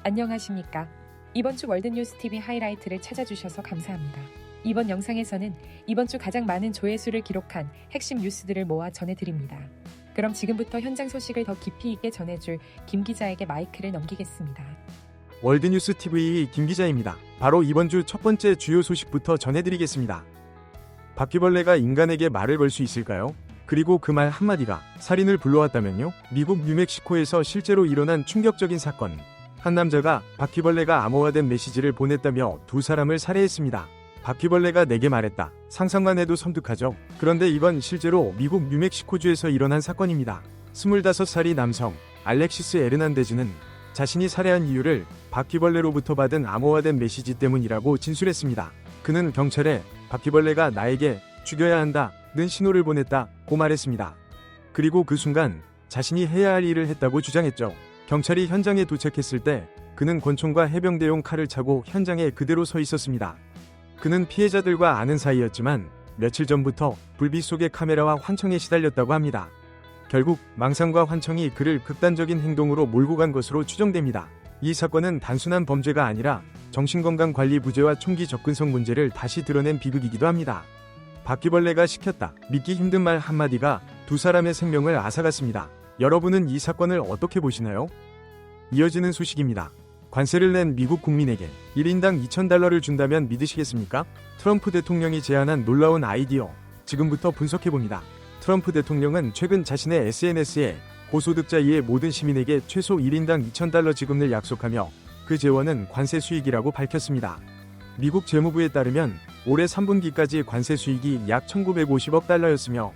안녕하십니까. 이번 주 월드뉴스TV 하이라이트를 찾아주셔서 감사합니다. 이번 영상에서는 이번 주 가장 많은 조회수를 기록한 핵심 뉴스들을 모아 전해드립니다. 그럼 지금부터 현장 소식을 더 깊이 있게 전해줄 김 기자에게 마이크를 넘기겠습니다. 월드뉴스TV 김 기자입니다. 바로 이번 주 첫 번째 주요 소식부터 전해드리겠습니다. 바퀴벌레가 인간에게 말을 걸 수 있을까요? 그리고 그 말 한마디가 살인을 불러왔다면요? 미국 뉴멕시코에서 실제로 일어난 충격적인 사건. 한 남자가 바퀴벌레가 암호화된 메시지를 보냈다며 두 사람을 살해했습니다. 바퀴벌레가 내게 말했다. 상상만 해도 섬뜩하죠? 그런데 이건 실제로 미국 뉴멕시코주에서 일어난 사건입니다. 25살의 남성 알렉시스 에르난데즈는 자신이 살해한 이유를 바퀴벌레로부터 받은 암호화된 메시지 때문이라고 진술했습니다. 그는 경찰에 바퀴벌레가 나에게 죽여야 한다는 신호를 보냈다고 말했습니다. 그리고 그 순간 자신이 해야 할 일을 했다고 주장했죠. 경찰이 현장에 도착했을 때 그는 권총과 해병대용 칼을 차고 현장에 그대로 서 있었습니다. 그는 피해자들과 아는 사이였지만 며칠 전부터 불빛 속의 카메라와 환청에 시달렸다고 합니다. 결국 망상과 환청이 그를 극단적인 행동으로 몰고 간 것으로 추정됩니다. 이 사건은 단순한 범죄가 아니라 정신건강관리 부재와 총기 접근성 문제를 다시 드러낸 비극이기도 합니다. 바퀴벌레가 시켰다. 믿기 힘든 말 한마디가 두 사람의 생명을 앗아갔습니다. 여러분은 이 사건을 어떻게 보시나요? 이어지는 소식입니다. 관세를 낸 미국 국민에게 1인당 $2,000를 준다면 믿으시겠습니까? 트럼프 대통령이 제안한 놀라운 아이디어. 지금부터 분석해봅니다. 트럼프 대통령은 최근 자신의 SNS에 고소득자 이외 모든 시민에게 최소 1인당 $2,000 지급을 약속하며 그 재원은 관세 수익이라고 밝혔습니다. 미국 재무부에 따르면 올해 3분기까지 관세 수익이 약 1,950억 달러였으며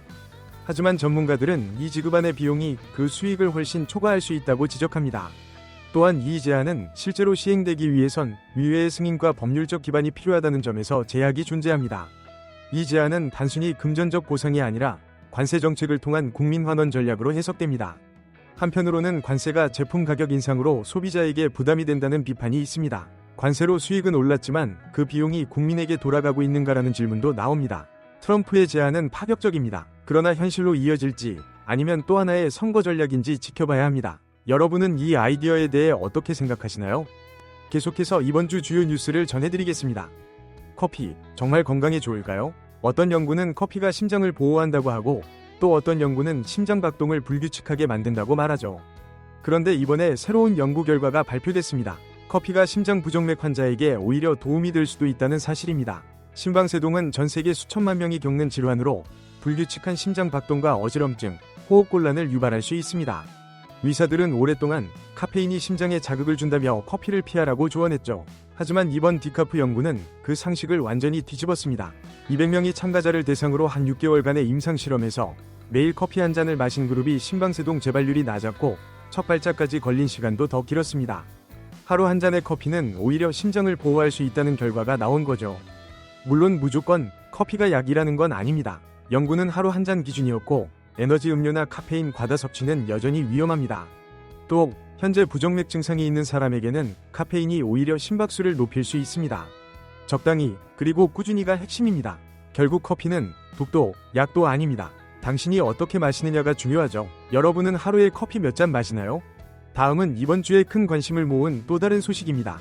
하지만 전문가들은 이 지급안의 비용이 그 수익을 훨씬 초과할 수 있다고 지적합니다. 또한 이 제안은 실제로 시행되기 위해선 의회의 승인과 법률적 기반이 필요하다는 점에서 제약이 존재합니다. 이 제안은 단순히 금전적 보상이 아니라 관세 정책을 통한 국민 환원 전략으로 해석됩니다. 한편으로는 관세가 제품 가격 인상으로 소비자에게 부담이 된다는 비판이 있습니다. 관세로 수익은 올랐지만 그 비용이 국민에게 돌아가고 있는가라는 질문도 나옵니다. 트럼프의 제안은 파격적입니다. 그러나 현실로 이어질지 아니면 또 하나의 선거 전략인지 지켜봐야 합니다. 여러분은 이 아이디어에 대해 어떻게 생각하시나요? 계속해서 이번 주 주요 뉴스를 전해드리겠습니다. 커피, 정말 건강에 좋을까요? 어떤 연구는 커피가 심장을 보호한다고 하고 또 어떤 연구는 심장 박동을 불규칙하게 만든다고 말하죠. 그런데 이번에 새로운 연구 결과가 발표됐습니다. 커피가 심장 부정맥 환자에게 오히려 도움이 될 수도 있다는 사실입니다. 심방세동은 전 세계 수천만 명이 겪는 질환으로 불규칙한 심장 박동과 어지럼증, 호흡곤란을 유발할 수 있습니다. 의사들은 오랫동안 카페인이 심장에 자극을 준다며 커피를 피하라고 조언했죠. 하지만 이번 디카프 연구는 그 상식을 완전히 뒤집었습니다. 200명의 참가자를 대상으로 한 6개월간의 임상실험에서 매일 커피 한 잔을 마신 그룹이 심방세동 재발률이 낮았고 첫 발작까지 걸린 시간도 더 길었습니다. 하루 한 잔의 커피는 오히려 심장을 보호할 수 있다는 결과가 나온 거죠. 물론 무조건 커피가 약이라는 건 아닙니다. 연구는 하루 한 잔 기준이었고 에너지 음료나 카페인 과다 섭취는 여전히 위험합니다. 또 현재 부정맥 증상이 있는 사람에게는 카페인이 오히려 심박수를 높일 수 있습니다. 적당히 그리고 꾸준히가 핵심입니다. 결국 커피는 독도, 약도 아닙니다. 당신이 어떻게 마시느냐가 중요하죠. 여러분은 하루에 커피 몇 잔 마시나요? 다음은 이번 주에 큰 관심을 모은 또 다른 소식입니다.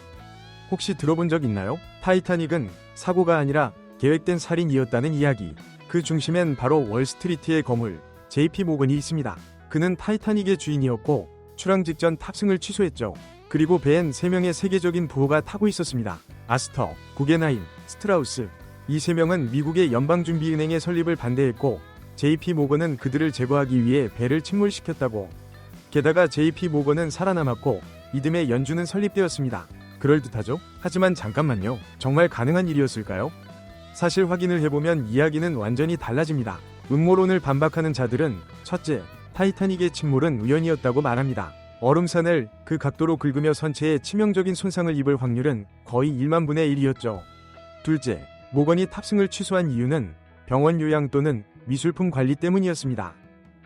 혹시 들어본 적 있나요? 타이타닉은 사고가 아니라 계획된 살인이었다는 이야기. 그 중심엔 바로 월스트리트의 거물 JP 모건이 있습니다. 그는 타이타닉의 주인이었고 출항 직전 탑승을 취소했죠. 그리고 배엔 3명의 세계적인 부호가 타고 있었습니다. 아스터, 구겐하임, 스트라우스. 이 3명은 미국의 연방준비은행의 설립을 반대했고 JP 모건은 그들을 제거하기 위해 배를 침몰시켰다고. 게다가 JP 모건은 살아남았고 이듬해 연준은 설립되었습니다. 그럴듯하죠? 하지만 잠깐만요. 정말 가능한 일이었을까요? 사실 확인을 해보면 이야기는 완전히 달라집니다. 음모론을 반박하는 자들은 첫째, 타이타닉의 침몰은 우연이었다고 말합니다. 얼음산을 그 각도로 긁으며 선체에 치명적인 손상을 입을 확률은 거의 1만 분의 1이었죠. 둘째, 모건이 탑승을 취소한 이유는 병원 요양 또는 미술품 관리 때문이었습니다.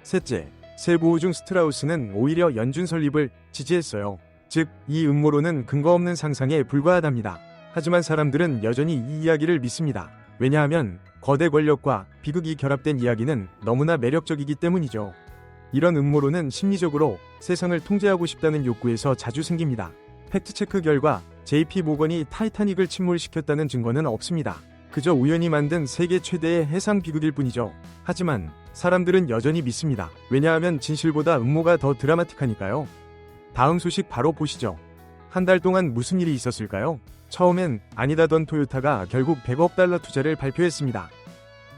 셋째, 새 부호 중 스트라우스는 오히려 연준 설립을 지지했어요. 즉, 이 음모론은 근거 없는 상상에 불과하답니다. 하지만 사람들은 여전히 이 이야기를 믿습니다. 왜냐하면 거대 권력과 비극이 결합된 이야기는 너무나 매력적이기 때문이죠. 이런 음모론은 심리적으로 세상을 통제하고 싶다는 욕구에서 자주 생깁니다. 팩트체크 결과 JP 모건이 타이타닉을 침몰시켰다는 증거는 없습니다. 그저 우연히 만든 세계 최대의 해상 비극일 뿐이죠. 하지만 사람들은 여전히 믿습니다. 왜냐하면 진실보다 음모가 더 드라마틱하니까요. 다음 소식 바로 보시죠. 한 달 동안 무슨 일이 있었을까요? 처음엔 아니다던 토요타가 결국 100억 달러 투자를 발표했습니다.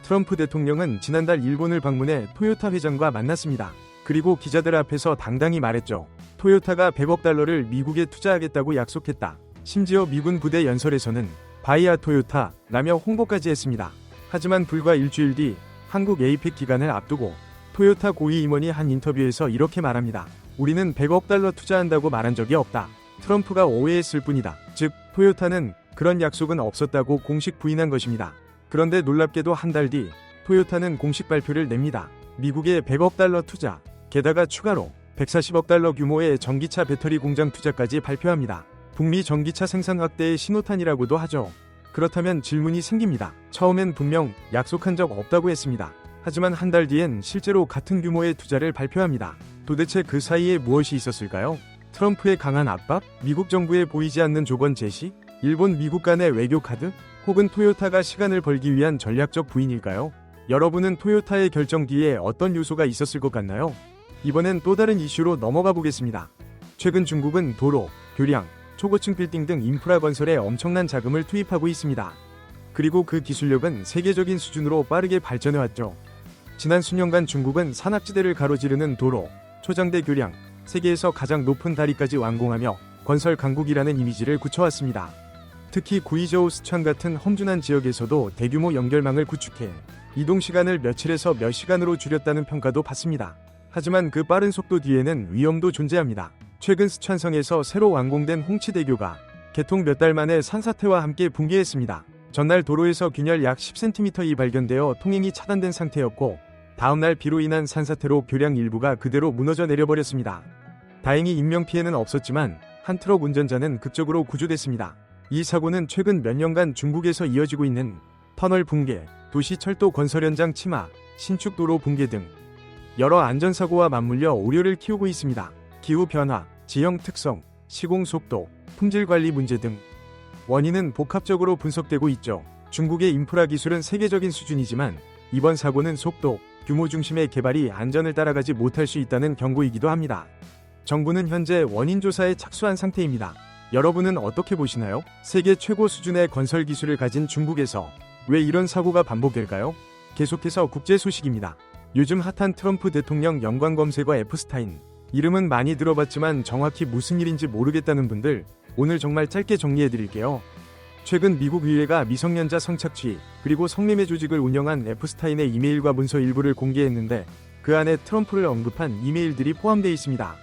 트럼프 대통령은 지난달 일본을 방문해 토요타 회장과 만났습니다. 그리고 기자들 앞에서 당당히 말했죠. 토요타가 100억 달러를 미국에 투자하겠다고 약속했다. 심지어 미군 부대 연설에서는 바이아 토요타 라며 홍보까지 했습니다. 하지만 불과 일주일 뒤 한국 에이펙 기간을 앞두고 토요타 고위 임원이 한 인터뷰에서 이렇게 말합니다. 우리는 100억 달러 투자한다고 말한 적이 없다. 트럼프가 오해했을 뿐이다. 즉, 토요타는 그런 약속은 없었다고 공식 부인한 것입니다. 그런데 놀랍게도 한 달 뒤 토요타는 공식 발표를 냅니다. 미국의 100억 달러 투자, 게다가 추가로 140억 달러 규모의 전기차 배터리 공장 투자까지 발표합니다. 북미 전기차 생산 확대의 신호탄이라고도 하죠. 그렇다면 질문이 생깁니다. 처음엔 분명 약속한 적 없다고 했습니다. 하지만 한 달 뒤엔 실제로 같은 규모의 투자를 발표합니다. 도대체 그 사이에 무엇이 있었을까요? 트럼프의 강한 압박? 미국 정부에 보이지 않는 조건 제시? 일본 미국 간의 외교 카드? 혹은 토요타가 시간을 벌기 위한 전략적 부인일까요? 여러분은 토요타의 결정 뒤에 어떤 요소가 있었을 것 같나요? 이번엔 또 다른 이슈로 넘어가 보겠습니다. 최근 중국은 도로, 교량, 초고층 빌딩 등 인프라 건설에 엄청난 자금을 투입하고 있습니다. 그리고 그 기술력은 세계적인 수준으로 빠르게 발전해왔죠. 지난 수년간 중국은 산악지대를 가로지르는 도로, 초장대 교량, 세계에서 가장 높은 다리까지 완공하며 건설 강국이라는 이미지를 굳혀왔습니다. 특히 구이저우 스촨 같은 험준한 지역에서도 대규모 연결망을 구축해 이동 시간을 며칠에서 몇 시간으로 줄였다는 평가도 받습니다. 하지만 그 빠른 속도 뒤에는 위험도 존재합니다. 최근 스촨성에서 새로 완공된 홍치대교가 개통 몇 달 만에 산사태와 함께 붕괴했습니다. 전날 도로에서 균열 약 10cm이 발견되어 통행이 차단된 상태였고 다음날 비로 인한 산사태로 교량 일부가 그대로 무너져 내려버렸습니다. 다행히 인명피해는 없었지만 한 트럭 운전자는 극적으로 구조됐습니다. 이 사고는 최근 몇 년간 중국에서 이어지고 있는 터널 붕괴, 도시 철도 건설 현장 침하, 신축 도로 붕괴 등 여러 안전사고와 맞물려 우려를 키우고 있습니다. 기후변화, 지형 특성, 시공 속도, 품질 관리 문제 등 원인은 복합적으로 분석되고 있죠. 중국의 인프라 기술은 세계적인 수준이지만 이번 사고는 속도, 규모 중심의 개발이 안전을 따라가지 못할 수 있다는 경고이기도 합니다. 정부는 현재 원인 조사에 착수한 상태입니다. 여러분은 어떻게 보시나요? 세계 최고 수준의 건설 기술을 가진 중국에서 왜 이런 사고가 반복될까요? 계속해서 국제 소식입니다. 요즘 핫한 트럼프 대통령 연관 검색어 에프스타인. 이름은 많이 들어봤지만 정확히 무슨 일인지 모르겠다는 분들, 오늘 정말 짧게 정리해드릴게요. 최근 미국 의회가 미성년자 성착취, 그리고 성매매 조직을 운영한 에프스타인의 이메일과 문서 일부를 공개했는데 그 안에 트럼프를 언급한 이메일들이 포함되어 있습니다.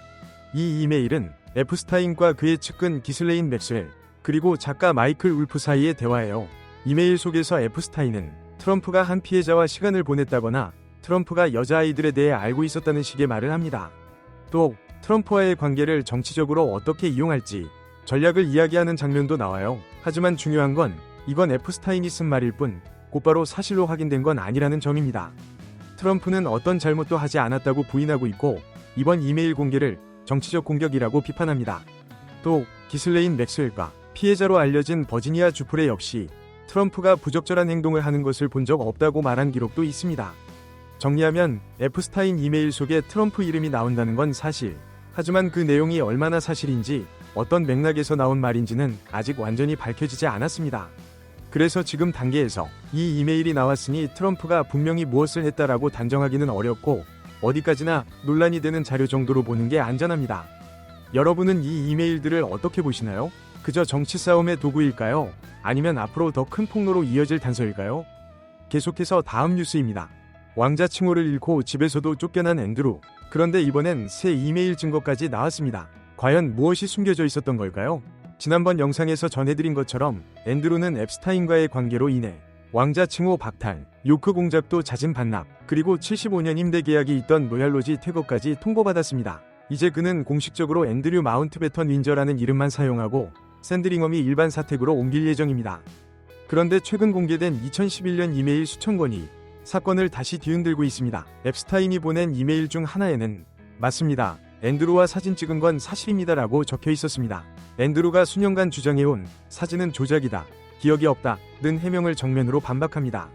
이 이메일은 에프스타인과 그의 측근 기슬레인 맥스웰, 그리고 작가 마이클 울프 사이의 대화예요. 이메일 속에서 에프스타인은 트럼프가 한 피해자와 시간을 보냈다거나 트럼프가 여자아이들에 대해 알고 있었다는 식의 말을 합니다. 또 트럼프와의 관계를 정치적으로 어떻게 이용할지 전략을 이야기하는 장면도 나와요. 하지만 중요한 건 이건 에프스타인이 쓴 말일 뿐 곧바로 사실로 확인된 건 아니라는 점입니다. 트럼프는 어떤 잘못도 하지 않았다고 부인하고 있고 이번 이메일 공개를 정치적 공격이라고 비판합니다. 또 기슬레인 맥스웰과 피해자로 알려진 버지니아 주프레 역시 트럼프가 부적절한 행동을 하는 것을 본 적 없다고 말한 기록도 있습니다. 정리하면 에프스타인 이메일 속에 트럼프 이름이 나온다는 건 사실. 하지만 그 내용이 얼마나 사실인지 어떤 맥락에서 나온 말인지는 아직 완전히 밝혀지지 않았습니다. 그래서 지금 단계에서 이 이메일이 나왔으니 트럼프가 분명히 무엇을 했다라고 단정하기는 어렵고 어디까지나 논란이 되는 자료 정도로 보는 게 안전합니다. 여러분은 이 이메일들을 어떻게 보시나요? 그저 정치 싸움의 도구일까요? 아니면 앞으로 더 큰 폭로로 이어질 단서일까요? 계속해서 다음 뉴스입니다. 왕자 칭호를 잃고 집에서도 쫓겨난 앤드루. 그런데 이번엔 새 이메일 증거까지 나왔습니다. 과연 무엇이 숨겨져 있었던 걸까요? 지난번 영상에서 전해드린 것처럼 앤드루는 앱스타인과의 관계로 인해 왕자 칭호 박탈, 요크 공작도 잦은 반납, 그리고 75년 임대 계약이 있던 로얄로지 퇴거까지 통보받았습니다. 이제 그는 공식적으로 앤드류 마운트배턴 윈저라는 이름만 사용하고 샌드링엄이 일반 사택으로 옮길 예정입니다. 그런데 최근 공개된 2011년 이메일 수천 건이 사건을 다시 뒤흔들고 있습니다. 앱스타인이 보낸 이메일 중 하나에는 맞습니다. 앤드루와 사진 찍은 건 사실입니다라고 적혀 있었습니다. 앤드루가 수년간 주장해온 사진은 조작이다, 기억이 없다는 해명을 정면으로 반박합니다.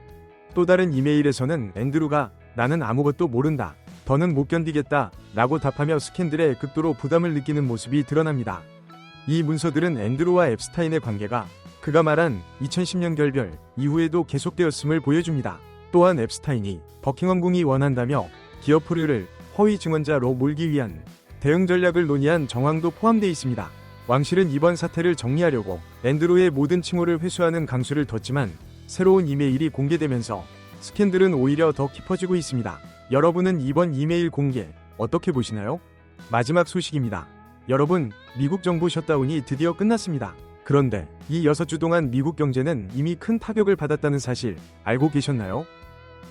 또 다른 이메일에서는 앤드루가 나는 아무것도 모른다, 더는 못 견디겠다 라고 답하며 스캔들에 극도로 부담을 느끼는 모습이 드러납니다. 이 문서들은 앤드루와 앱스타인의 관계가 그가 말한 2010년 결별 이후에도 계속되었음을 보여줍니다. 또한 앱스타인이 버킹엄궁이 원한다며 기어프르를 허위 증언자로 몰기 위한 대응 전략을 논의한 정황도 포함되어 있습니다. 왕실은 이번 사태를 정리하려고 앤드루의 모든 칭호를 회수하는 강수를 뒀지만 새로운 이메일이 공개되면서 스캔들은 오히려 더 깊어지고 있습니다. 여러분은 이번 이메일 공개 어떻게 보시나요? 마지막 소식입니다. 여러분, 미국 정부 셧다운이 드디어 끝났습니다. 그런데 이 6주 동안 미국 경제는 이미 큰 타격을 받았다는 사실 알고 계셨나요?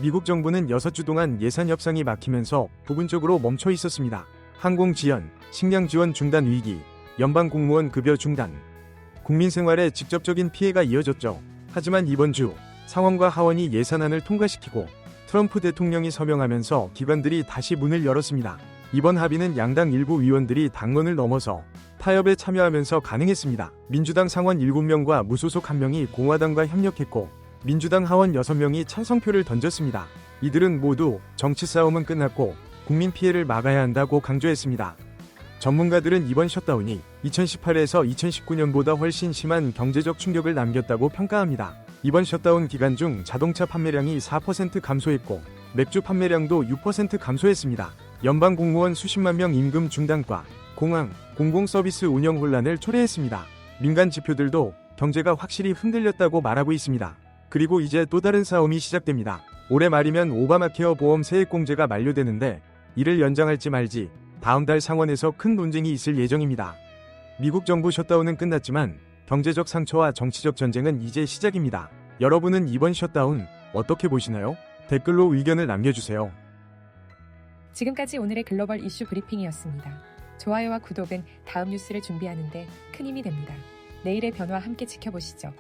미국 정부는 6주 동안 예산 협상이 막히면서 부분적으로 멈춰 있었습니다. 항공 지연, 식량 지원 중단 위기, 연방 공무원 급여 중단, 국민 생활에 직접적인 피해가 이어졌죠. 하지만 이번 주 상원과 하원이 예산안을 통과시키고 트럼프 대통령이 서명하면서 기관들이 다시 문을 열었습니다. 이번 합의는 양당 일부 위원들이 당론을 넘어서 타협에 참여하면서 가능했습니다. 민주당 상원 7명과 무소속 1명이 공화당과 협력했고 민주당 하원 6명이 찬성표를 던졌습니다. 이들은 모두 정치 싸움은 끝났고 국민 피해를 막아야 한다고 강조했습니다. 전문가들은 이번 셧다운이 2018에서 2019년보다 훨씬 심한 경제적 충격을 남겼다고 평가합니다. 이번 셧다운 기간 중 자동차 판매량이 4% 감소했고 맥주 판매량도 6% 감소했습니다. 연방 공무원 수십만 명 임금 중단과 공항, 공공서비스 운영 혼란을 초래했습니다. 민간 지표들도 경제가 확실히 흔들렸다고 말하고 있습니다. 그리고 이제 또 다른 싸움이 시작됩니다. 올해 말이면 오바마케어 보험 세액공제가 만료되는데 이를 연장할지 말지 다음 달 상원에서 큰 논쟁이 있을 예정입니다. 미국 정부 셧다운은 끝났지만 경제적 상처와 정치적 전쟁은 이제 시작입니다. 여러분은 이번 셧다운 어떻게 보시나요? 댓글로 의견을 남겨주세요. 지금까지 오늘의 글로벌 이슈 브리핑이었습니다. 좋아요와 구독은 다음 뉴스를 준비하는 데 큰 힘이 됩니다. 내일의 변화 함께 지켜보시죠.